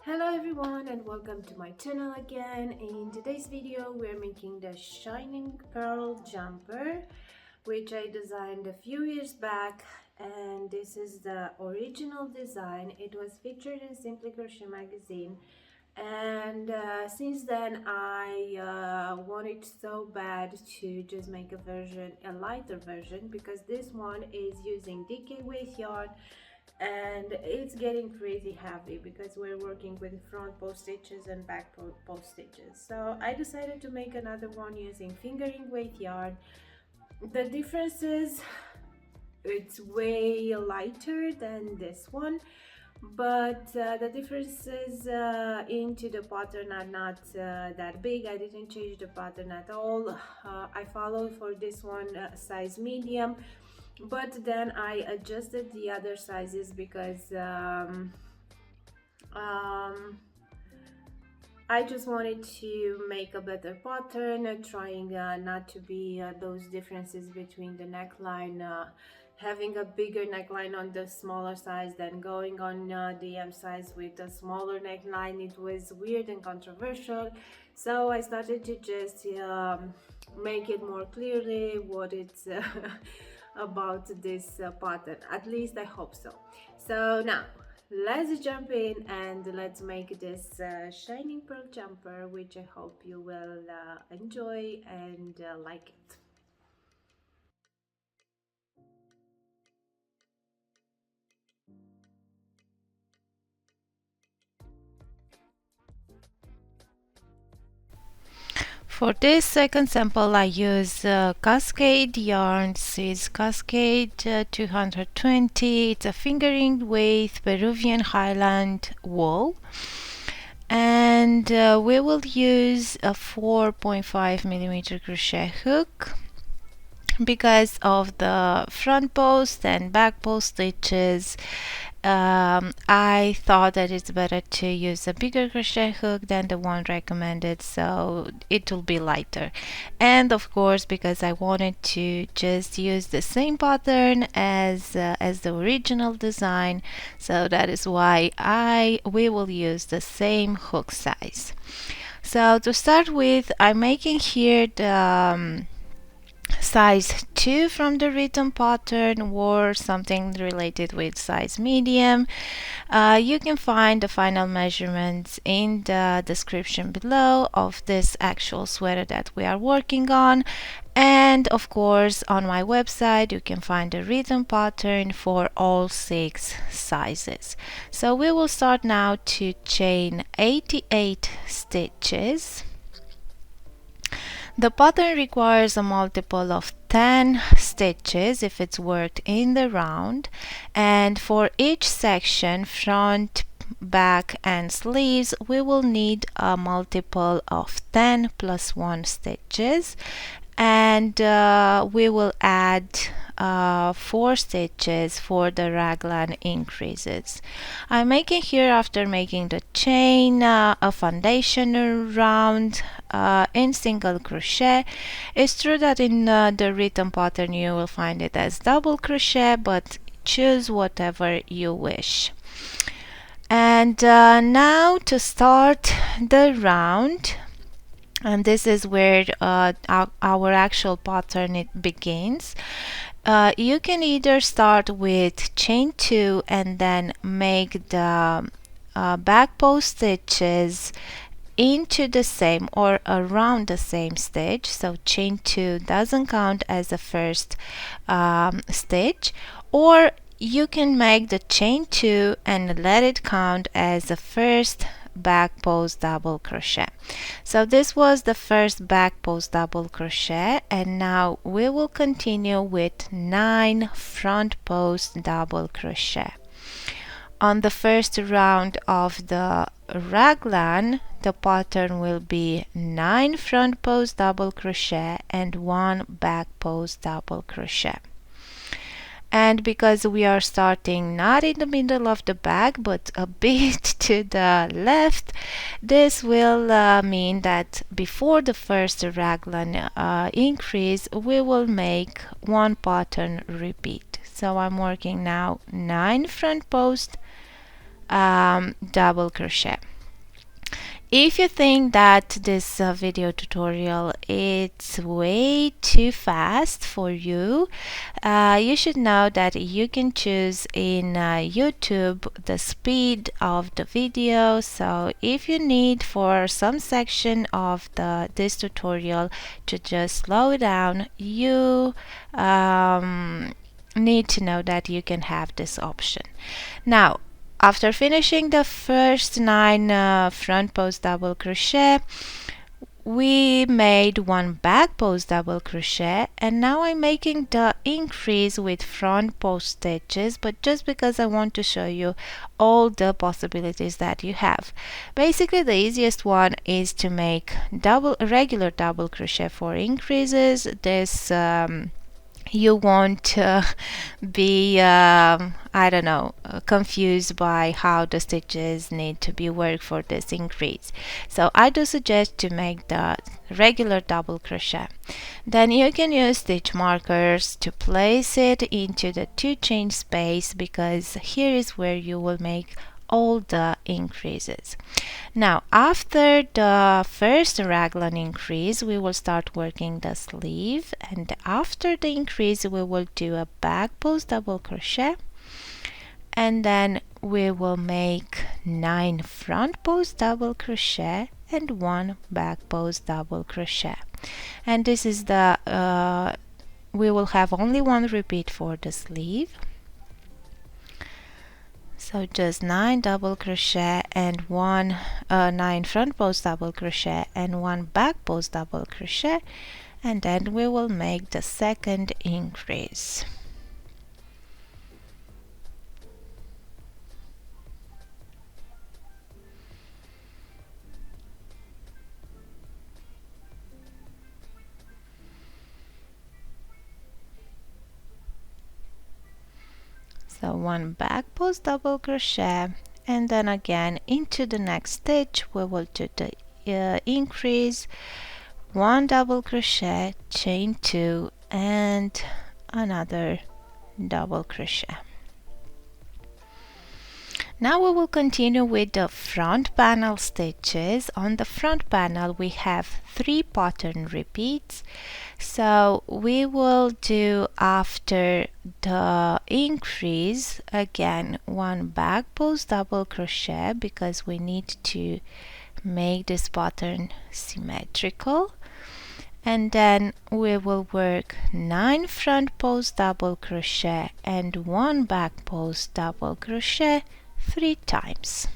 Hello everyone and welcome to my channel again. In today's video we're making the shining pearl jumper, which I designed a few years back, and this is the original design. It was featured in Simply Crochet magazine, and since then I wanted so bad to just make a lighter version, because this one is using DK weight yarn and it's getting crazy heavy because we're working with front post stitches and back post stitches. So I decided to make another one using fingering weight yarn. The difference is it's way lighter than this one, but the differences into the pattern are not that big. I didn't change the pattern at all. I followed for this one size medium, but then I adjusted the other sizes because I just wanted to make a better pattern, trying not to be those differences between the neckline, having a bigger neckline on the smaller size than going on the M size with a smaller neckline. It was weird and controversial, so I started to just make it more clearly what it's about this pattern. At least I hope so. So now let's jump in and let's make this shining pearl jumper, which I hope you will enjoy and like it. For this second sample I use Cascade Yarns. It's Cascade 220. It's a fingering weight Peruvian Highland Wool, and we will use a 4.5mm crochet hook. Because of the front post and back post stitches, I thought that it's better to use a bigger crochet hook than the one recommended, so it will be lighter. And of course, because I wanted to just use the same pattern as the original design, so that is why we will use the same hook size. So to start with, I'm making here the size 2 from the written pattern, or something related with size medium. You can find the final measurements in the description below of this actual sweater that we are working on, and of course on my website you can find the written pattern for all 6 sizes. So we will start now to chain 88 stitches. The pattern requires a multiple of 10 stitches if it's worked in the round, and for each section, front, back and sleeves, we will need a multiple of 10 plus 1 stitches, and we will add 4 stitches for the raglan increases. I'm making here, after making the chain, a foundation round in single crochet. It's true that in the written pattern you will find it as double crochet, but choose whatever you wish. And now to start the round, and this is where our actual pattern it begins. You can either start with chain 2 and then make the back post stitches into the same or around the same stitch, so chain 2 doesn't count as the first stitch, or you can make the chain 2 and let it count as the first back post double crochet. So this was the first back post double crochet, and now we will continue with 9 front post double crochet. On the first round of the raglan, the pattern will be 9 front post double crochet and 1 back post double crochet. And because we are starting not in the middle of the bag but a bit to the left, this will mean that before the first raglan increase we will make 1 pattern repeat. So I'm working now 9 front post double crochet. If you think that this video tutorial is way too fast for you, you should know that you can choose in YouTube the speed of the video. So if you need for some section of this tutorial to just slow it down, you need to know that you can have this option. Now, after finishing the first 9 front post double crochet, we made 1 back post double crochet, and now I'm making the increase with front post stitches, but just because I want to show you all the possibilities that you have. Basically, the easiest one is to make regular double crochet for increases. This you won't be I don't know, confused by how the stitches need to be worked for this increase. So I do suggest to make the regular double crochet. Then you can use stitch markers to place it into the 2 chain space, because here is where you will make all the increases. Now, after the first raglan increase, we will start working the sleeve, and after the increase we will do a back post double crochet, and then we will make 9 front post double crochet and 1 back post double crochet. And this is the we will have only 1 repeat for the sleeve. So just 9 double crochet and 9 front post double crochet and 1 back post double crochet, and then we will make the second increase. So 1 back post double crochet, and then again into the next stitch we will do the increase, 1 double crochet, chain 2, and another double crochet. Now we will continue with the front panel stitches. On the front panel we have 3 pattern repeats, so we will do, after the increase, again 1 back post double crochet, because we need to make this pattern symmetrical, and then we will work 9 front post double crochet and 1 back post double crochet 3 times.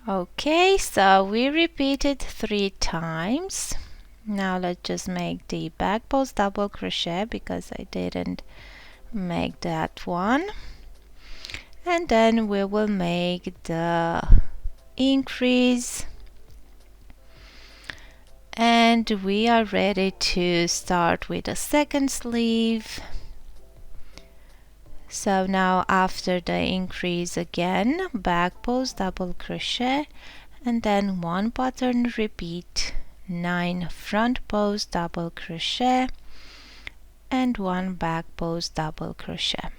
Okay, so we repeated 3 times. Now let's just make the back post double crochet, because I didn't make that one, and then we will make the increase, and we are ready to start with the second sleeve. So now after the increase, again back post double crochet, and then 1 pattern repeat, 9 front post double crochet and 1 back post double crochet.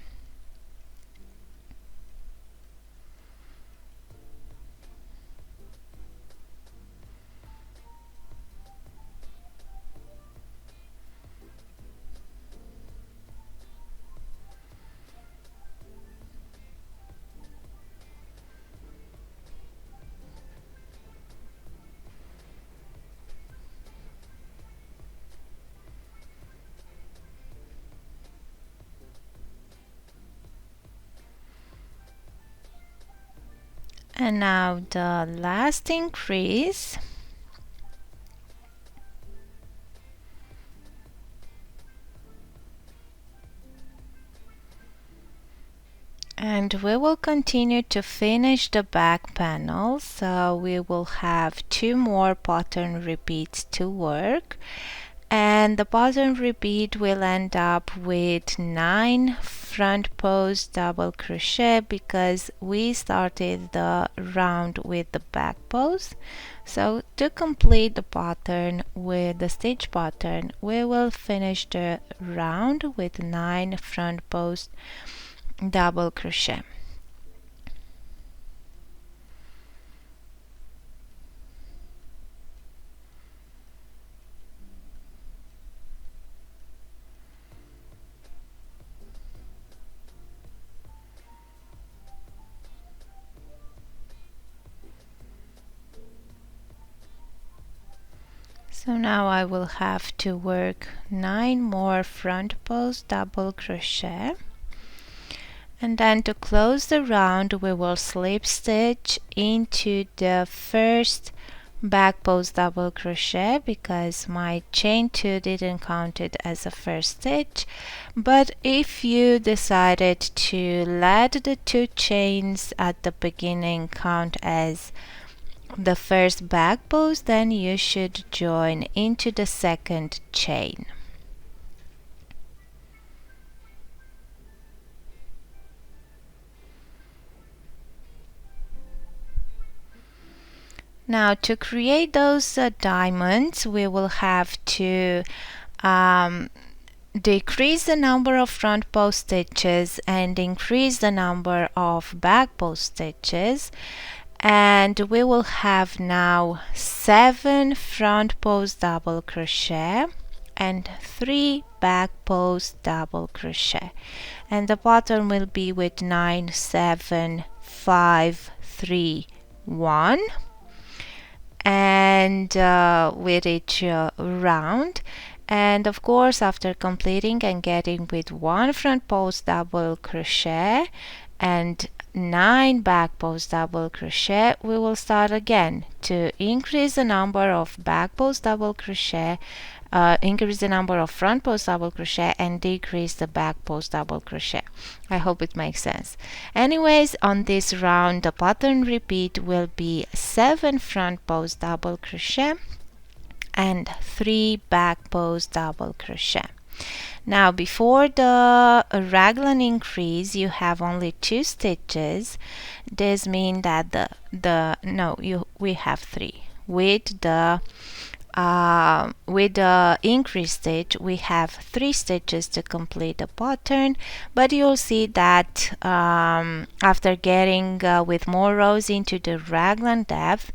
And now the last increase. And we will continue to finish the back panel, so we will have 2 more pattern repeats to work, and the pattern repeat will end up with 9 front post double crochet because we started the round with the back post. So to complete the pattern with the stitch pattern, we will finish the round with 9 front post double crochet. So now I will have to work 9 more front post double crochet, and then to close the round we will slip stitch into the first back post double crochet because my chain 2 didn't count it as a first stitch. But if you decided to let the 2 chains at the beginning count as the first back post, then you should join into the second chain. Now to create those diamonds, we will have to decrease the number of front post stitches and increase the number of back post stitches, and we will have now 7 front post double crochet and 3 back post double crochet, and the pattern will be with 9 7 5 3 1, and with each round. And of course, after completing and getting with 1 front post double crochet and 9 back post double crochet, we will start again to increase the number of back post double crochet, increase the number of front post double crochet, and decrease the back post double crochet. I hope it makes sense. Anyways, on this round the pattern repeat will be 7 front post double crochet and 3 back post double crochet. Now before the raglan increase you have only 2 stitches. This means that we have 3. With the increase stitch we have 3 stitches to complete the pattern, but you'll see that after getting with more rows into the raglan depth,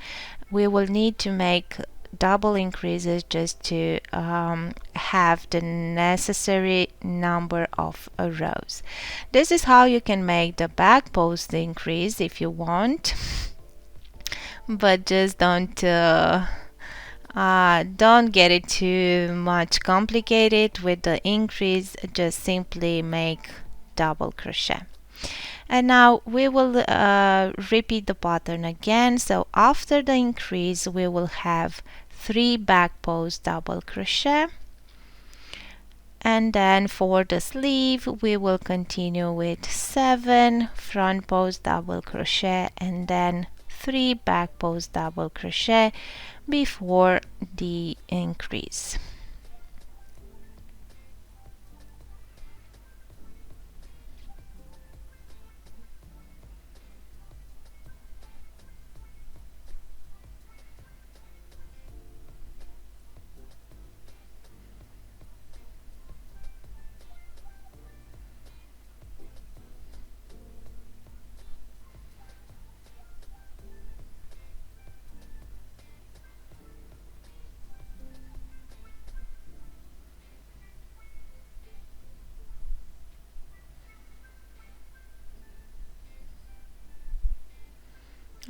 we will need to make double increases just to have the necessary number of rows. This is how you can make the back post increase if you want, but just don't get it too much complicated with the increase. Just simply make double crochet. And now we will repeat the pattern again. So after the increase we will have 3 back post double crochet, and then for the sleeve we will continue with 7 front post double crochet and then 3 back post double crochet before the increase.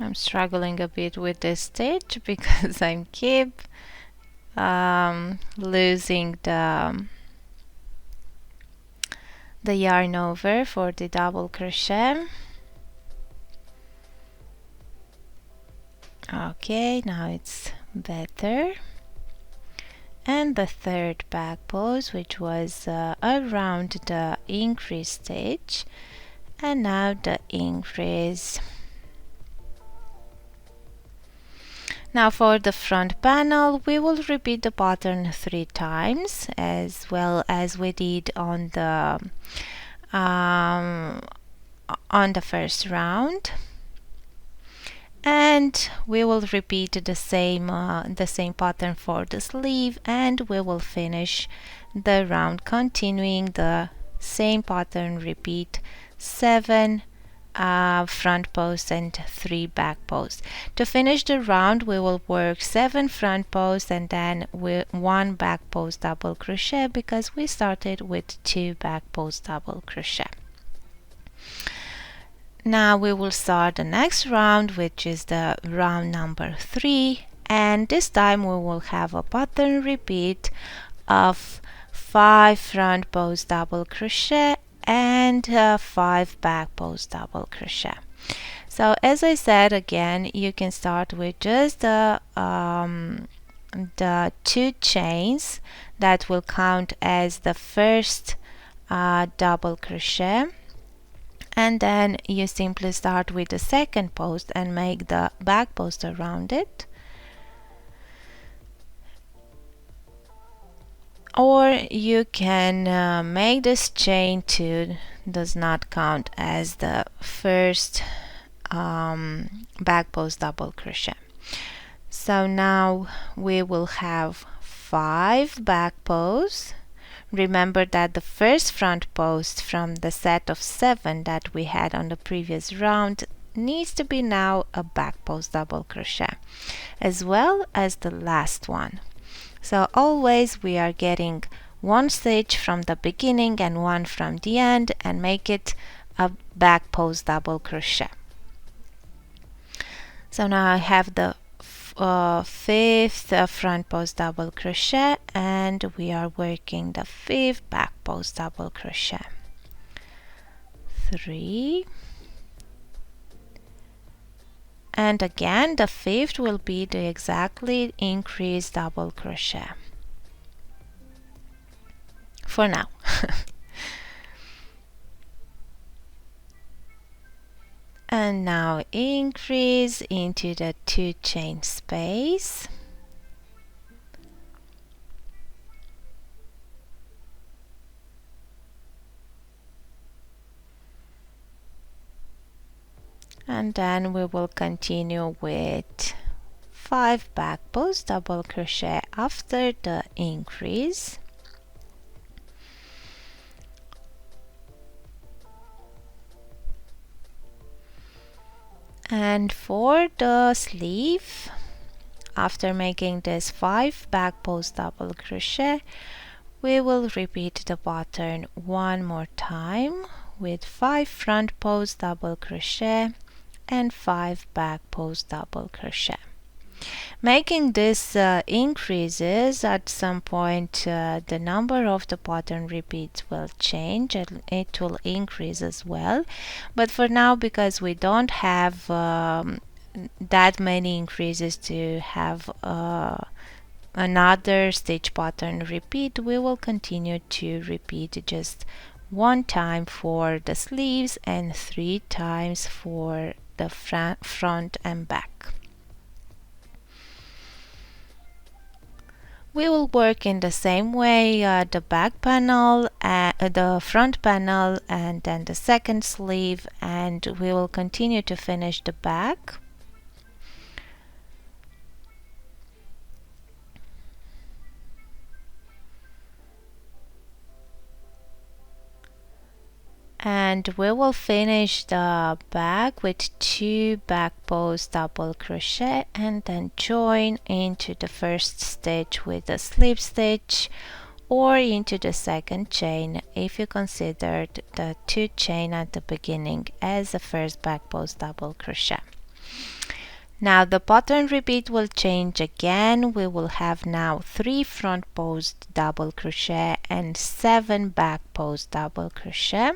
I'm struggling a bit with this stitch because I keep losing the yarn over for the double crochet. Okay, now it's better. And the third back post, which was around the increase stitch, and now the increase. Now for the front panel, we will repeat the pattern 3 times, as well as we did on the first round, and we will repeat the same pattern for the sleeve, and we will finish the round continuing the same pattern. Repeat 7 front posts and 3 back posts. To finish the round, we will work 7 front posts and then 1 back post double crochet, because we started with 2 back post double crochet. Now we will start the next round, which is the round number 3, and this time we will have a pattern repeat of 5 front post double crochet and 5 back post double crochet. So as I said, again, you can start with just the 2 chains that will count as the first double crochet, and then you simply start with the second post and make the back post around it. Or you can make this chain 2 does not count as the first back post double crochet. So now we will have 5 back posts. Remember that the first front post from the set of 7 that we had on the previous round needs to be now a back post double crochet, as well as the last one. So always we are getting 1 stitch from the beginning and 1 from the end, and make it a back post double crochet. So now I have the 5th front post double crochet, and we are working the 5th back post double crochet. 3, and again the 5th will be the exactly increased double crochet for now. And now increase into the 2 chain space, and then we will continue with 5 back post double crochet after the increase. And for the sleeve, after making this 5 back post double crochet, we will repeat the pattern 1 more time with 5 front post double crochet and 5 back post double crochet. Making this increases, at some point the number of the pattern repeats will change and it will increase as well, but for now, because we don't have that many increases to have another stitch pattern repeat, we will continue to repeat just 1 time for the sleeves and 3 times for the front and back. We will work in the same way the back panel, the front panel, and then the second sleeve, and we will continue to finish the back. And we will finish the back with 2 back post double crochet and then join into the first stitch with a slip stitch, or into the second chain if you considered the 2 chain at the beginning as the first back post double crochet. Now the pattern repeat will change again. We will have now 3 front post double crochet and 7 back post double crochet.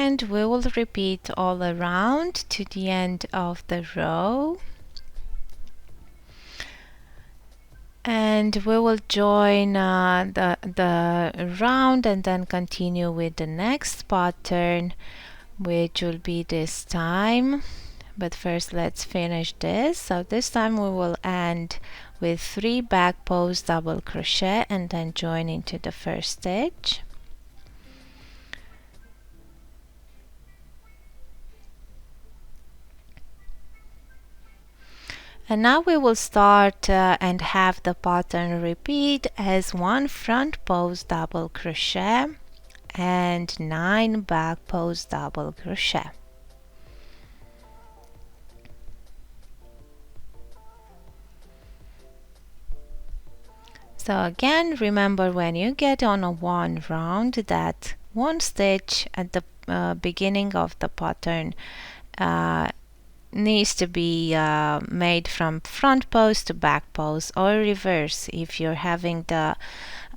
and we will repeat all around to the end of the row. And we will join the round and then continue with the next pattern, which will be this time. But first let's finish this. So this time we will end with 3 back post double crochet and then join into the first stitch. And now we will start and have the pattern repeat as 1 front post double crochet and 9 back post double crochet. So again, remember when you get on a one round that one stitch at the beginning of the pattern needs to be made from front post to back post, or reverse. If you're having the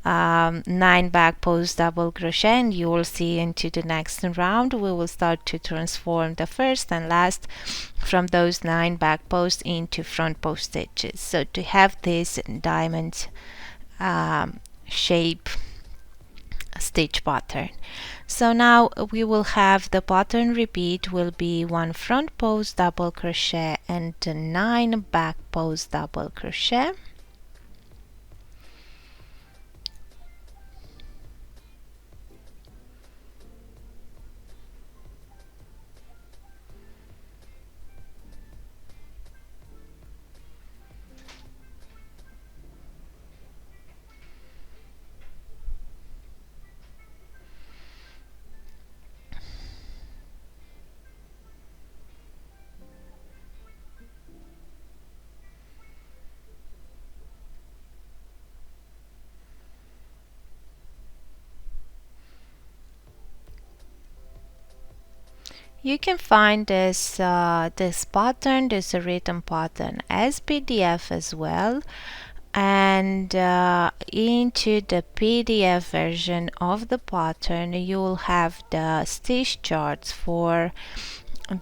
9 back post double crochet, and you will see into the next round we will start to transform the first and last from those 9 back posts into front post stitches, so to have this diamond shape stitch pattern. So now we will have the pattern repeat will be 1 front post double crochet and 9 back post double crochet. You can find this pattern, this written pattern, as PDF as well, and into the PDF version of the pattern you will have the stitch charts for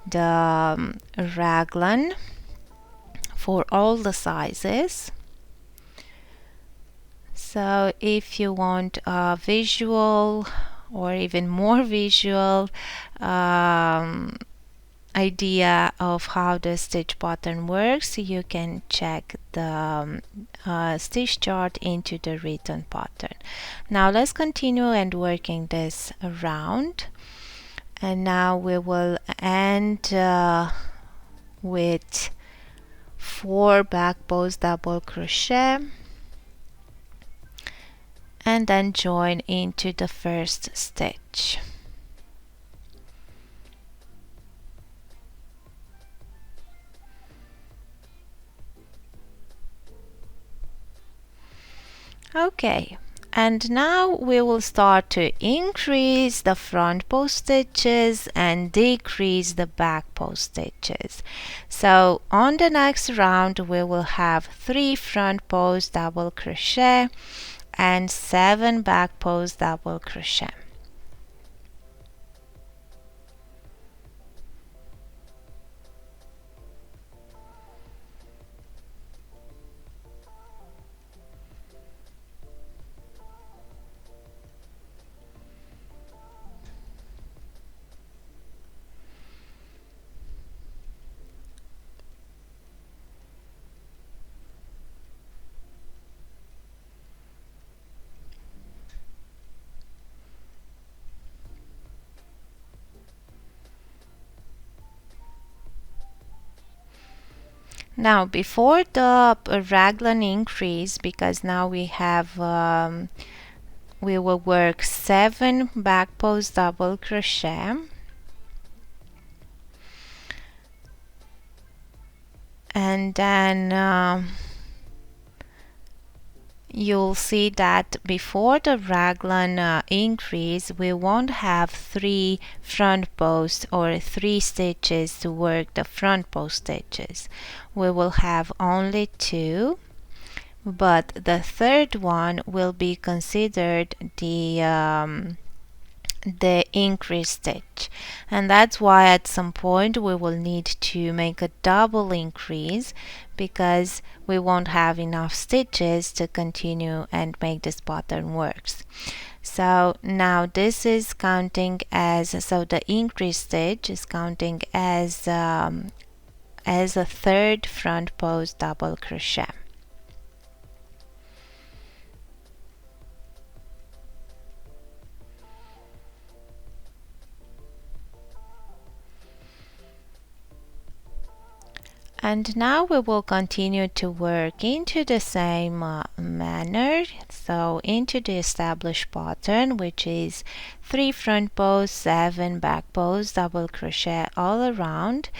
the raglan for all the sizes. So if you want a visual or even more visual idea of how the stitch pattern works, you can check the stitch chart into the written pattern. Now let's continue and working this around, and now we will end with 4 back post double crochet and then join into the first stitch. Okay, and now we will start to increase the front post stitches and decrease the back post stitches. So on the next round we will have 3 front post double crochet and 7 back post double crochet. Now before the raglan increase, because now we have we will work 7 back post double crochet and then you'll see that before the raglan increase we won't have 3 front posts or 3 stitches to work the front post stitches. We will have only 2, but the third one will be considered the the increase stitch, and that's why at some point we will need to make a double increase, because we won't have enough stitches to continue and make this pattern works. So now this is counting as, so the increase stitch is counting as a third front post double crochet. And now we will continue to work into the same manner, so into the established pattern, which is 3 front posts, 7 back posts, double crochet all around,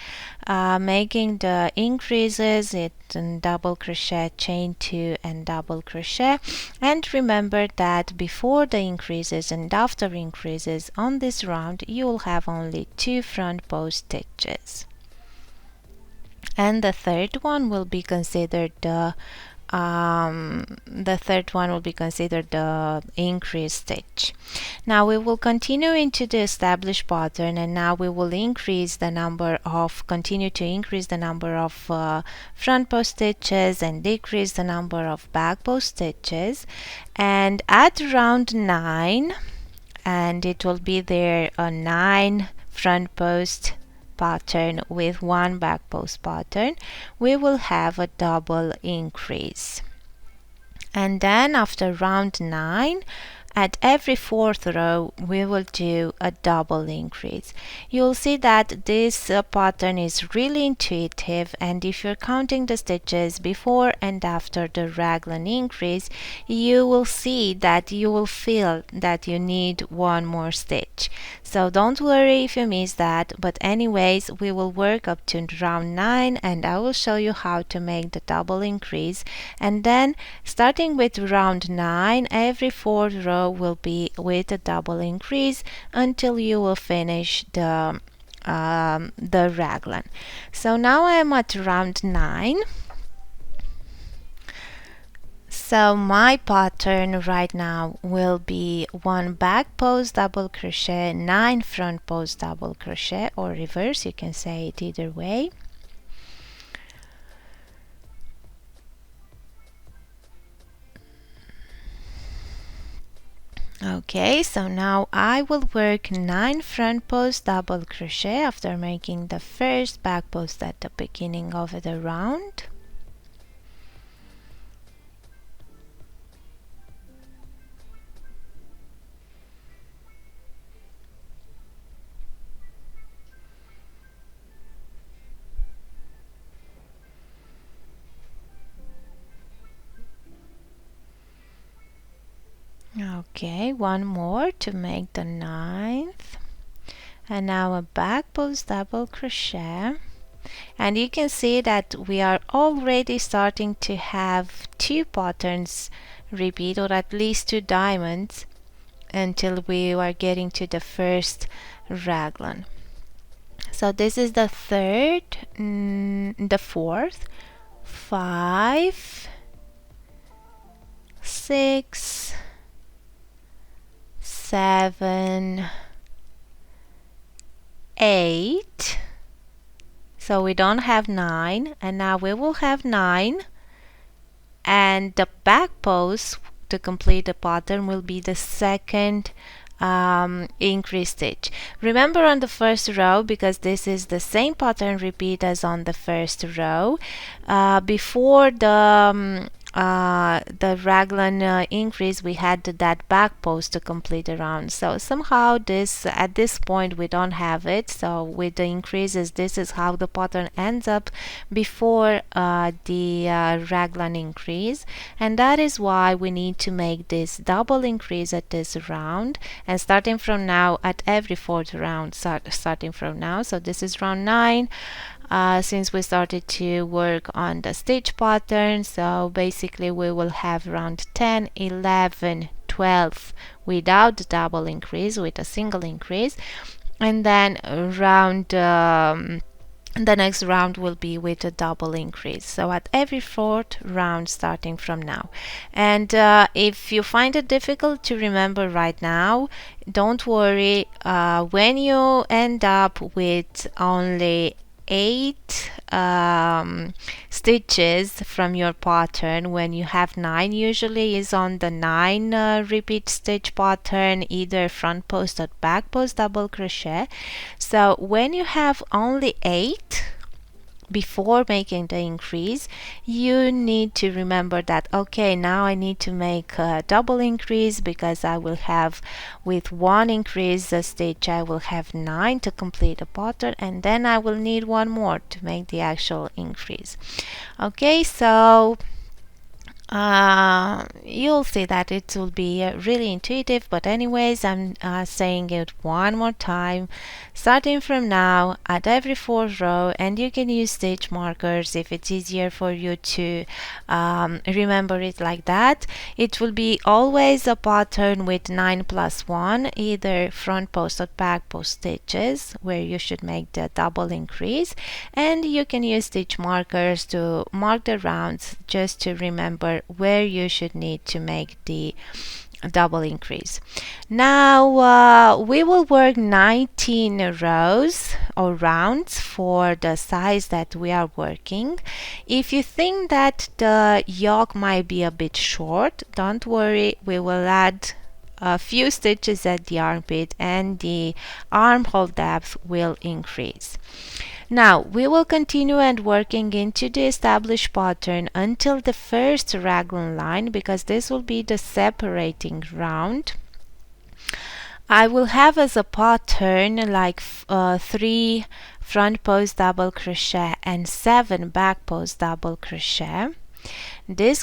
making the increases in double crochet, chain 2 and double crochet. And remember that before the increases and after increases on this round you will have only 2 front post stitches. And the third one will be considered the increase stitch. Now we will continue into the established pattern, and now we will continue to increase the number of front post stitches and decrease the number of back post stitches. And at round 9, and it will be there a 9 front post pattern with 1 back post pattern, we will have a double increase. And then after round 9, at every 4th row we will do a double increase. You'll see that this pattern is really intuitive, and if you're counting the stitches before and after the raglan increase, you will see that you will feel that you need one more stitch. So don't worry if you miss that, but anyways we will work up to round 9 and I will show you how to make the double increase. And then starting with round 9, every 4th row will be with a double increase until you will finish the raglan. So now I am at round 9. So my pattern right now will be 1 back post double crochet, 9 front post double crochet, or reverse, you can say it either way. Okay, so now I will work 9 front post double crochet after making the first back post at the beginning of the round. Okay, one more to make the 9th, and now a back post double crochet, and you can see that we are already starting to have 2 patterns repeat, or at least 2 diamonds, until we are getting to the first raglan. So this is the 4th, 5, 6, 7, 8. So we don't have 9, and now we will have 9, and the back post to complete the pattern will be the second increase stitch. Remember on the first row, because this is the same pattern repeat as on the first row, before the raglan increase we had that back post to complete the round. So somehow at this point we don't have it, so with the increases this is how the pattern ends up before the raglan increase, and that is why we need to make this double increase at this round, and starting from now at every 4th round, starting from now. So this is round 9. Since we started to work on the stitch pattern, so basically we will have round 10, 11, 12 without the double increase, with a single increase, and then round the next round will be with a double increase, so at every fourth round starting from now. And if you find it difficult to remember right now, don't worry. When you end up with only 8 stitches from your pattern, when you have 9, usually is on the 9 repeat stitch pattern, either front post or back post double crochet. So when you have only 8 before making the increase, you need to remember that, okay, now I need to make a double increase, because I will have, with one increase stitch, I will have 9 to complete the pattern, and then I will need one more to make the actual increase. Okay, so you'll see that it will be really intuitive, but anyways, I'm saying it one more time, starting from now at every fourth row, and you can use stitch markers if it's easier for you to remember it like that. It will be always a pattern with 9 plus 1, either front post or back post stitches, where you should make the double increase, and you can use stitch markers to mark the rounds, just to remember where you should need to make the double increase. Now we will work 19 rows or rounds for the size that we are working. If you think that the yoke might be a bit short, don't worry, we will add a few stitches at the armpit and the armhole depth will increase. Now we will continue and working into the established pattern until the first raglan line, because this will be the separating round. I will have as a pattern like 3 front post double crochet and 7 back post double crochet. This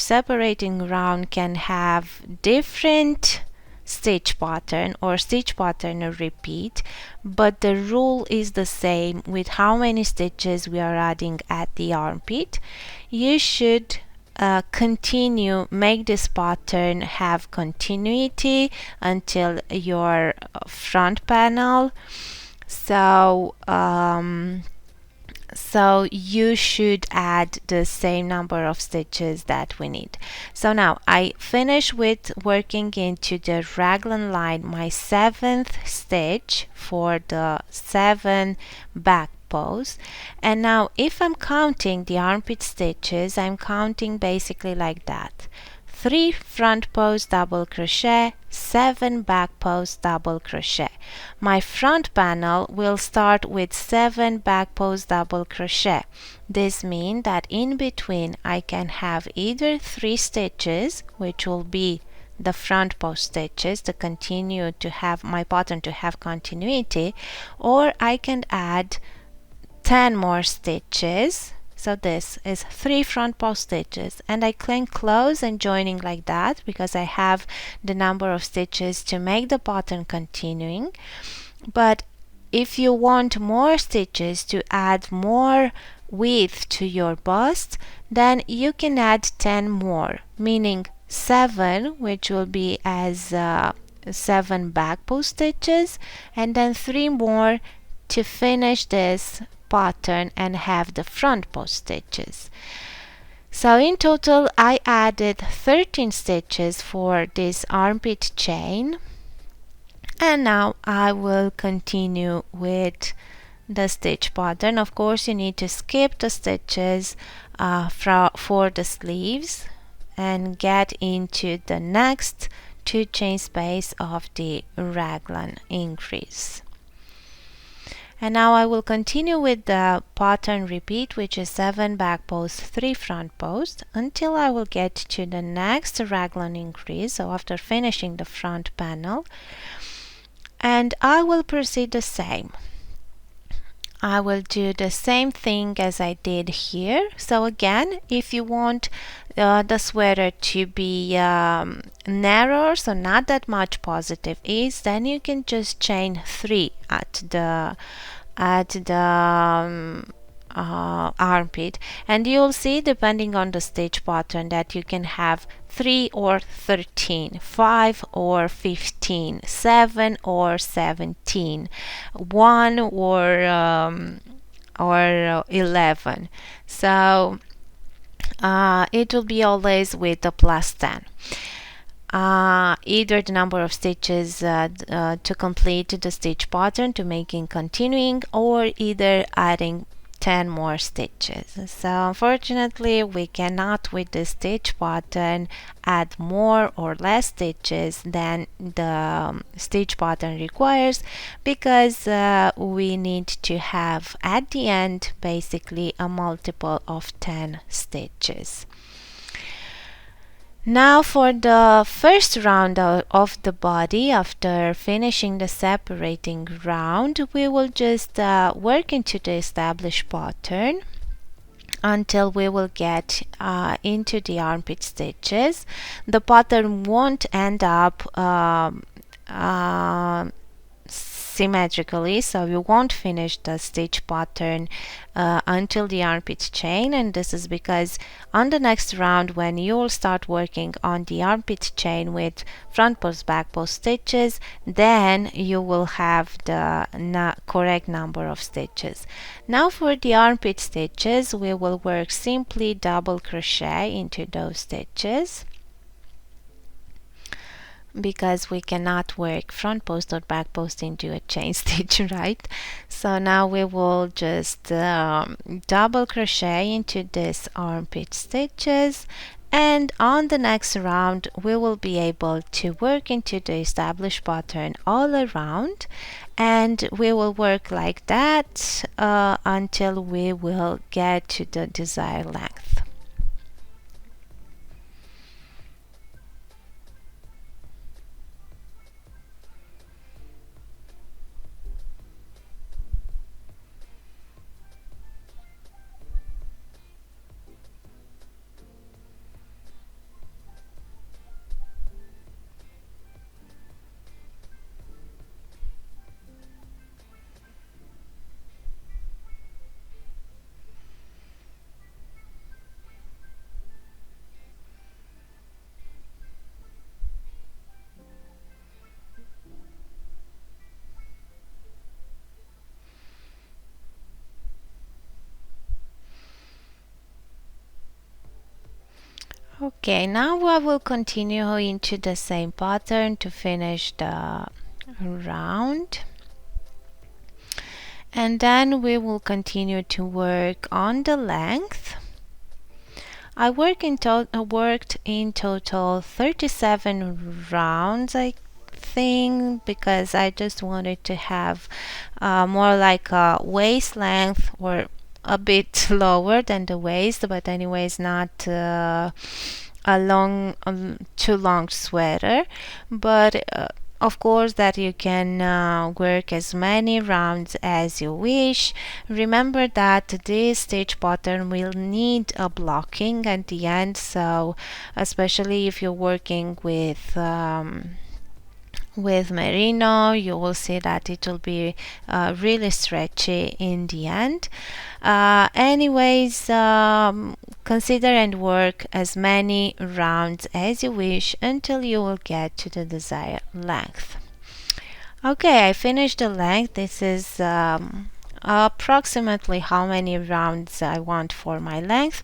separating round can have different stitch pattern or stitch pattern repeat, but the rule is the same with how many stitches we are adding at the armpit. You should continue, make this pattern have continuity until your front panel. So you should add the same number of stitches that we need. So now I finish with working into the raglan line, my 7th stitch for the 7 back posts. And now if I'm counting the armpit stitches, I'm counting basically like that: 3 front post double crochet, 7 back post double crochet. My front panel will start with 7 back post double crochet. This means that in between I can have either 3 stitches, which will be the front post stitches to continue to have my pattern to have continuity, or I can add 10 more stitches. So this is 3 front post stitches, and I can close and joining like that because I have the number of stitches to make the pattern continuing. But if you want more stitches to add more width to your bust, then you can add 10 more, meaning 7, which will be as 7 back post stitches, and then 3 more to finish this pattern and have the front post stitches. So in total I added 13 stitches for this armpit chain, and now I will continue with the stitch pattern. Of course you need to skip the stitches for the sleeves and get into the next 2 chain space of the raglan increase. And now I will continue with the pattern repeat, which is 7 back post, 3 front post, until I will get to the next raglan increase, so after finishing the front panel. And I will proceed the same. I will do the same thing as I did here. So again, if you want the sweater to be narrower, so not that much positive ease, then you can just chain 3 at the armpit, and you'll see, depending on the stitch pattern, that you can have 3 or 13, 5 or 15, 7 or 17, 1 or or 11. So it will be always with a plus 10. Either the number of stitches to complete the stitch pattern to making continuing, or either adding 10 more stitches. So unfortunately we cannot with the stitch pattern add more or less stitches than the stitch pattern requires, because we need to have at the end basically a multiple of 10 stitches. Now for the first round of the body, after finishing the separating round, we will just work into the established pattern until we will get into the armpit stitches. The pattern won't end up symmetrically, so you won't finish the stitch pattern until the armpit chain, and this is because on the next round, when you will start working on the armpit chain with front post back post stitches, then you will have the correct number of stitches. Now for the armpit stitches, we will work simply double crochet into those stitches, because we cannot work front post or back post into a chain stitch, right? So now we will just double crochet into this armpit stitches, and on the next round we will be able to work into the established pattern all around, and we will work like that until we will get to the desired length. Okay, now I will continue into the same pattern to finish the round, and then we will continue to work on the length. I worked in total 37 rounds, I think, because I just wanted to have more like a waist length, or a bit lower than the waist, but anyways not a long too long sweater, but of course that you can work as many rounds as you wish. Remember that this stitch pattern will need a blocking at the end, so especially if you're working with merino, you will see that it will be really stretchy in the end. Anyways, consider and work as many rounds as you wish until you will get to the desired length. Okay, I finished the length. This is approximately how many rounds I want for my length.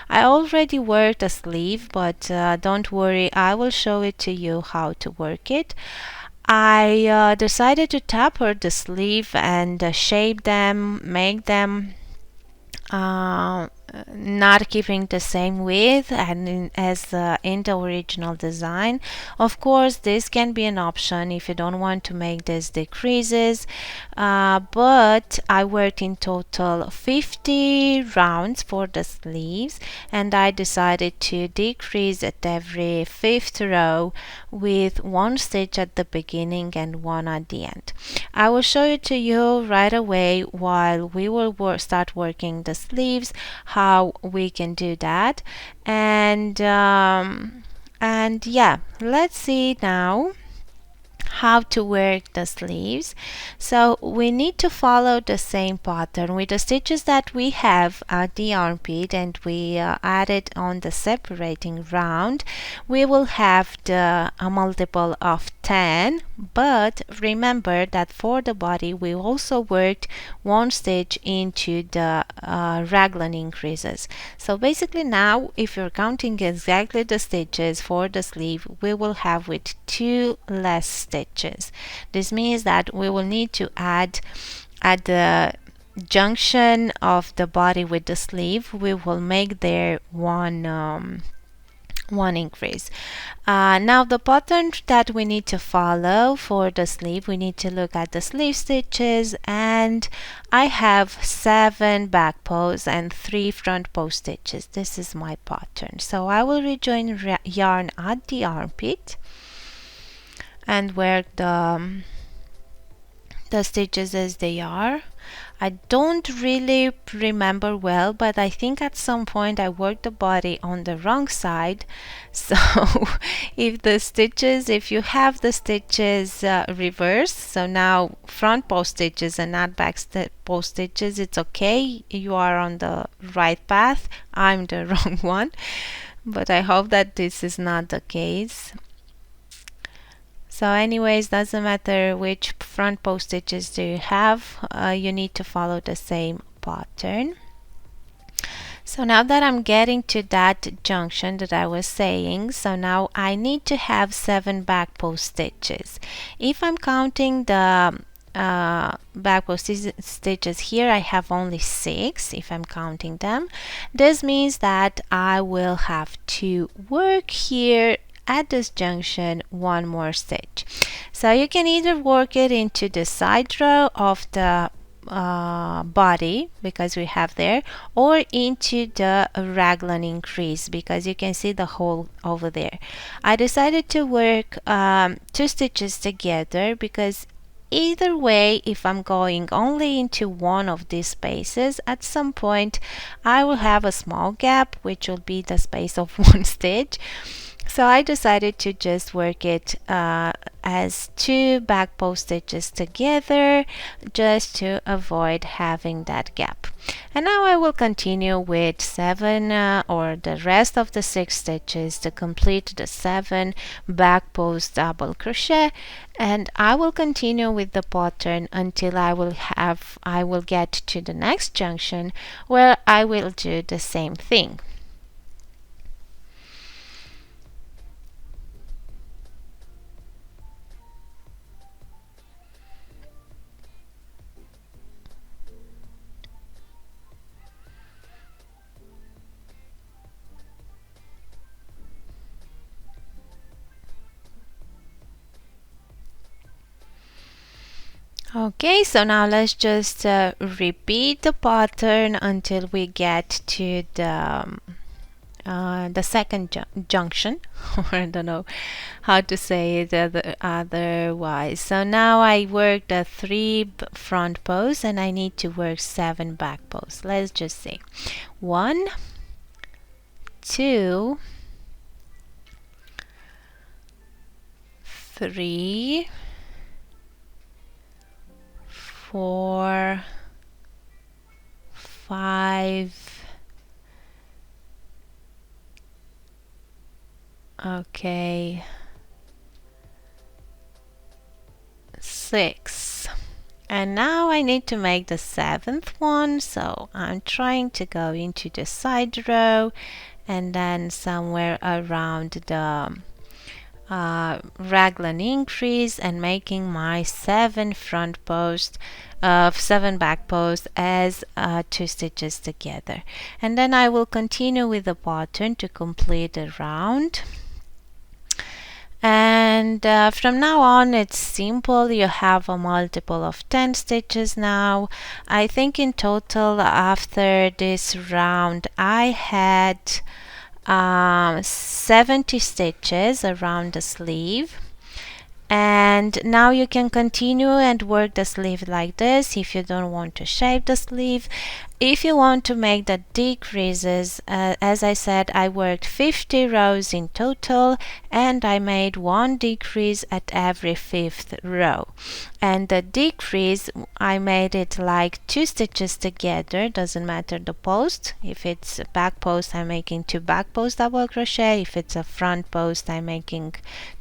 I already worked a sleeve, but don't worry, I will show it to you how to work it. I decided to taper the sleeve and shape them, make them not keeping the same width and as in the original design. Of course, this can be an option if you don't want to make these decreases, but I worked in total 50 rounds for the sleeves, and I decided to decrease at every 5th row with one stitch at the beginning and one at the end. I will show it to you right away while we will start working the sleeves how we can do that, and yeah, let's see now how to work the sleeves. So we need to follow the same pattern with the stitches that we have at the armpit, and we added on the separating round. We will have a multiple of 10 10, but remember that for the body we also worked one stitch into the raglan increases. So basically now, if you're counting exactly the stitches for the sleeve, we will have with 2 less stitches. This means that we will need to add at the junction of the body with the sleeve, we will make there one increase. Now the pattern that we need to follow for the sleeve, we need to look at the sleeve stitches, and I have 7 back posts and 3 front post stitches. This is my pattern. So I will rejoin yarn at the armpit and work the stitches as they are. I don't really remember well, but I think at some point I worked the body on the wrong side. So if you have the stitches reversed, so now front post stitches and not back post stitches, it's okay, you are on the right path. I'm the wrong one, but I hope that this is not the case. So anyways, doesn't matter which front post stitches do you have, you need to follow the same pattern. So now that I'm getting to that junction that I was saying, so now I need to have 7 back post stitches. If I'm counting the back post stitches here, I have only 6 if I'm counting them. This means that I will have to work here at this junction one more stitch. So you can either work it into the side row of the body, because we have there, or into the raglan increase, because you can see the hole over there. I decided to work 2 stitches together, because either way, if I'm going only into one of these spaces, at some point I will have a small gap, which will be the space of 1 stitch. So I decided to just work it as 2 back post stitches together, just to avoid having that gap. And now I will continue with 7 or the rest of the 6 stitches to complete the 7 back post double crochet, and I will continue with the pattern until I will get to the next junction where I will do the same thing. Okay, so now let's just repeat the pattern until we get to the second junction, or I don't know how to say it otherwise. So now I work the 3 front posts and I need to work 7 back posts. Let's just say 1, 2, 3, 4, 5, okay, 6, and now I need to make the 7th one, so I'm trying to go into the side row and then somewhere around the raglan increase and making my 7 front post 7 back posts as 2 stitches together, and then I will continue with the pattern to complete the round. And from now on it's simple. You have a multiple of 10 stitches now. I think in total after this round I had 70 stitches around the sleeve, and now you can continue and work the sleeve like this if you don't want to shape the sleeve. if you want to make the decreases, as I said, I worked 50 rows in total, and I made one decrease at every 5th row. And the decrease, I made it like 2 stitches together, doesn't matter the post. If it's a back post, I'm making 2 back post double crochet. If it's a front post, I'm making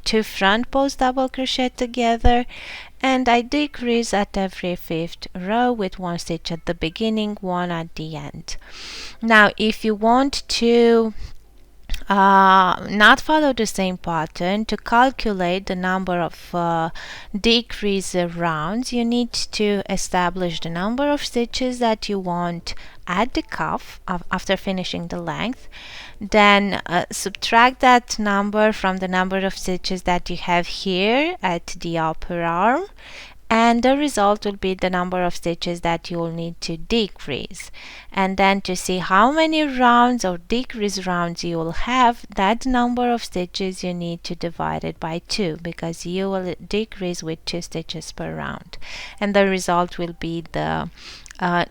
2 front post double crochet together. And I decrease at every 5th row with 1 stitch at the beginning, 1 at the end. Now if you want to not follow the same pattern, to calculate the number of decrease rounds, you need to establish the number of stitches that you want at the cuff after finishing the length. Then subtract that number from the number of stitches that you have here at the upper arm, and the result will be the number of stitches that you will need to decrease. And then to see how many rounds or decrease rounds you will have, that number of stitches you need to divide it by 2, because you will decrease with 2 stitches per round, and the result will be the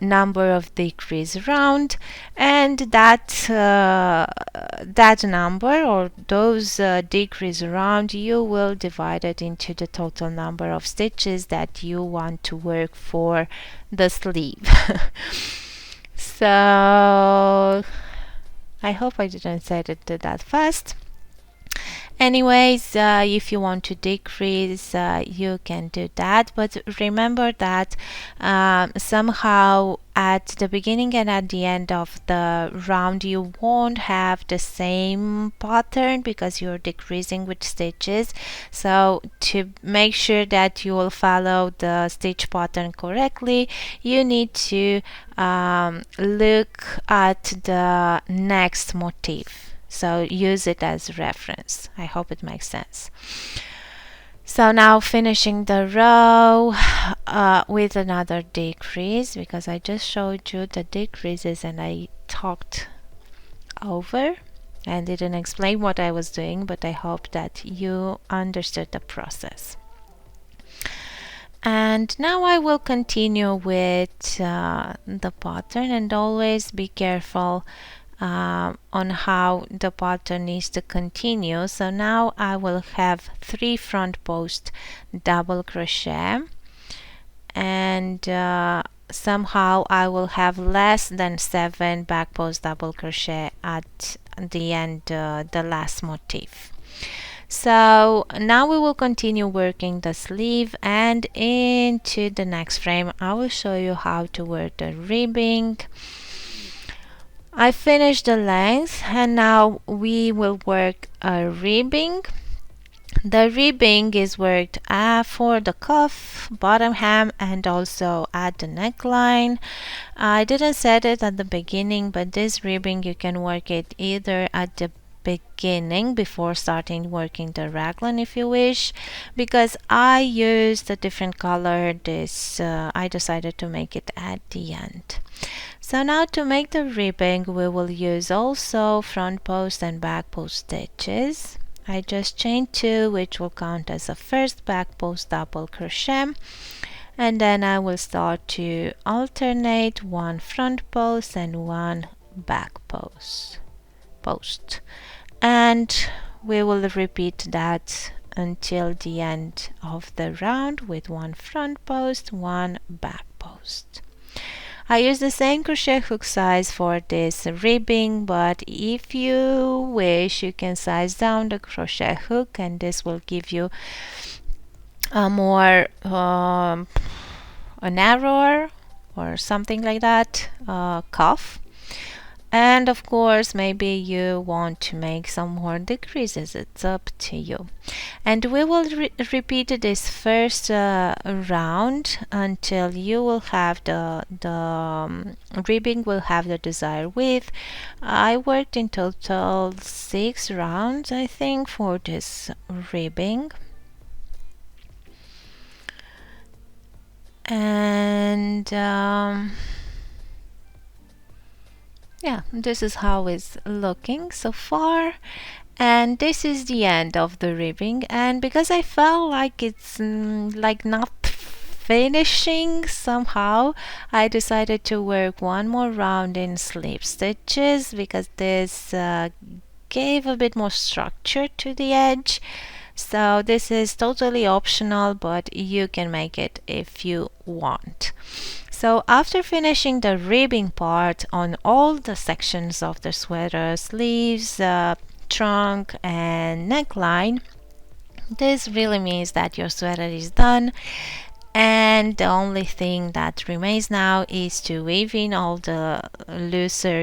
number of decrease round, and that number or those decrease round, you will divide it into the total number of stitches that you want to work for the sleeve. So I hope I didn't say it that fast. Anyways, if you want to decrease, you can do that, but remember that somehow at the beginning and at the end of the round you won't have the same pattern because you're decreasing with stitches. So to make sure that you will follow the stitch pattern correctly, you need to look at the next motif. So use it as reference. I hope it makes sense. So now finishing the row with another decrease, because I just showed you the decreases and I talked over and didn't explain what I was doing, but I hope that you understood the process. And now I will continue with the pattern, and always be careful on how the pattern needs to continue. So now I will have 3 front post double crochet, and somehow I will have less than 7 back post double crochet at the end, the last motif. So now we will continue working the sleeve, and into the next frame I will show you how to work the ribbing. I finished the length, and now we will work a ribbing. The ribbing is worked for the cuff, bottom hem, and also at the neckline. I didn't set it at the beginning, but this ribbing you can work it either at the beginning before starting working the raglan if you wish. Because I used a different color, I decided to make it at the end. So now to make the ribbing we will use also front post and back post stitches. I just chain 2, which will count as a first back post double crochet, and then I will start to alternate 1 front post and 1 back post, and we will repeat that until the end of the round with 1 front post, 1 back post. I use the same crochet hook size for this ribbing, but if you wish you can size down the crochet hook, and this will give you a more a narrower or something like that cuff. And of course maybe you want to make some more decreases, it's up to you. And we will repeat this first round until you will have the ribbing will have the desired width. I worked in total 6 rounds I think for this ribbing, and yeah, this is how it's looking so far, and this is the end of the ribbing. And because I felt like it's like not finishing somehow, I decided to work one more round in slip stitches because this gave a bit more structure to the edge. So this is totally optional, but you can make it if you want. So after finishing the ribbing part on all the sections of the sweater, sleeves, trunk and neckline, this really means that your sweater is done, and the only thing that remains now is to weave in all the looser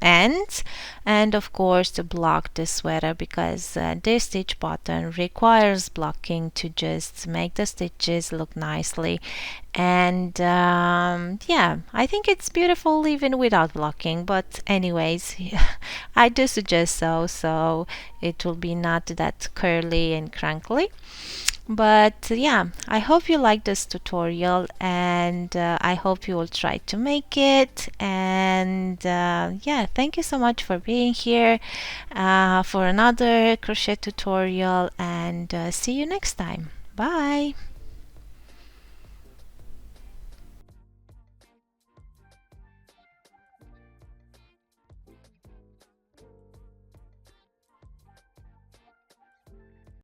ends, and of course to block the sweater, because this stitch pattern requires blocking to just make the stitches look nicely. And yeah, I think it's beautiful even without blocking, but anyways, I do suggest so it will be not that curly and crinkly. But yeah, I hope you like this tutorial, and I hope you will try to make it. And yeah, thank you so much for being here for another crochet tutorial, and see you next time. Bye.